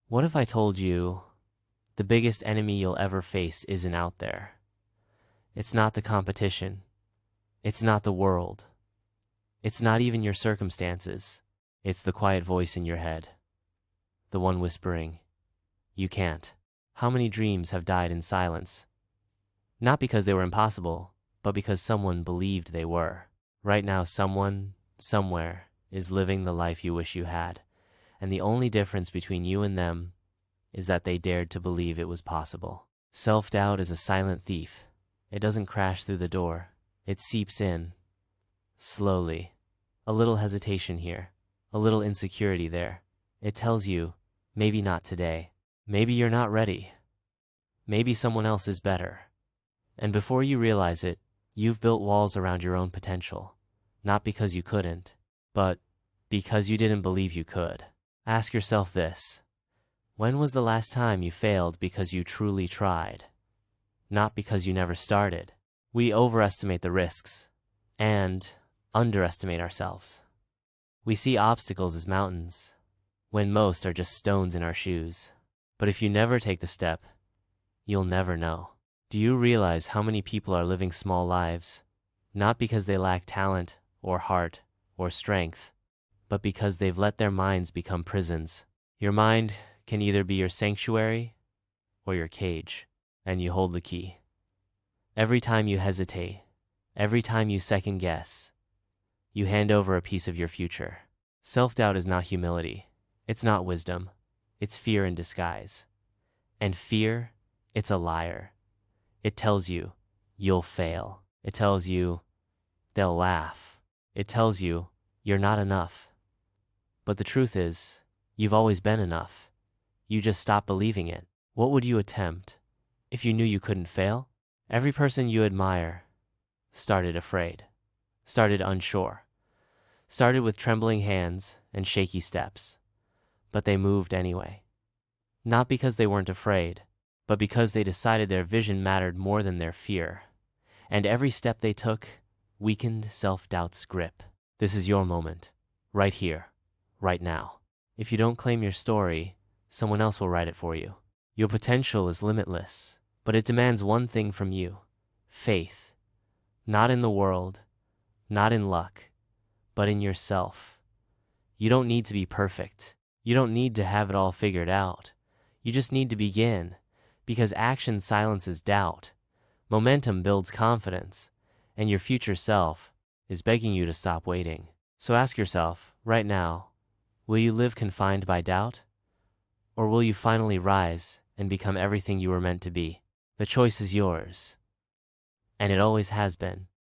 What if I told you the biggest enemy you'll ever face isn't out there? It's not the competition. It's not the world. It's not even your circumstances. It's the quiet voice in your head. The one whispering, "You can't." How many dreams have died in silence? Not because they were impossible, but because someone believed they were. Right now, someone, somewhere, is living the life you wish you had. And the only difference between you and them is that they dared to believe it was possible. Self-doubt is a silent thief. It doesn't crash through the door. It seeps in, slowly. A little hesitation here, a little insecurity there. It tells you, maybe not today. Maybe you're not ready. Maybe someone else is better. And before you realize it, you've built walls around your own potential. Not because you couldn't, but because you didn't believe you could. Ask yourself this: when was the last time you failed because you truly tried? Not because you never started. We overestimate the risks and underestimate ourselves. We see obstacles as mountains, when most are just stones in our shoes. But if you never take the step, you'll never know. Do you realize how many people are living small lives, not because they lack talent or heart or strength, but because they've let their minds become prisons? Your mind can either be your sanctuary or your cage, and you hold the key. Every time you hesitate, every time you second guess, you hand over a piece of your future. Self-doubt is not humility. It's not wisdom. It's fear in disguise. And fear, it's a liar. It tells you you'll fail. It tells you they'll laugh. It tells you you're not enough. But the truth is, you've always been enough. You just stopped believing it. What would you attempt if you knew you couldn't fail? Every person you admire started afraid, started unsure, started with trembling hands and shaky steps, but they moved anyway. Not because they weren't afraid, but because they decided their vision mattered more than their fear. And every step they took weakened self-doubt's grip. This is your moment, right here, right now. If you don't claim your story, someone else will write it for you. Your potential is limitless, but it demands one thing from you: faith. Not in the world, not in luck, but in yourself. You don't need to be perfect. You don't need to have it all figured out. You just need to begin, because action silences doubt. Momentum builds confidence, and your future self is begging you to stop waiting. So ask yourself, right now, will you live confined by doubt? Or will you finally rise and become everything you were meant to be? The choice is yours, and it always has been.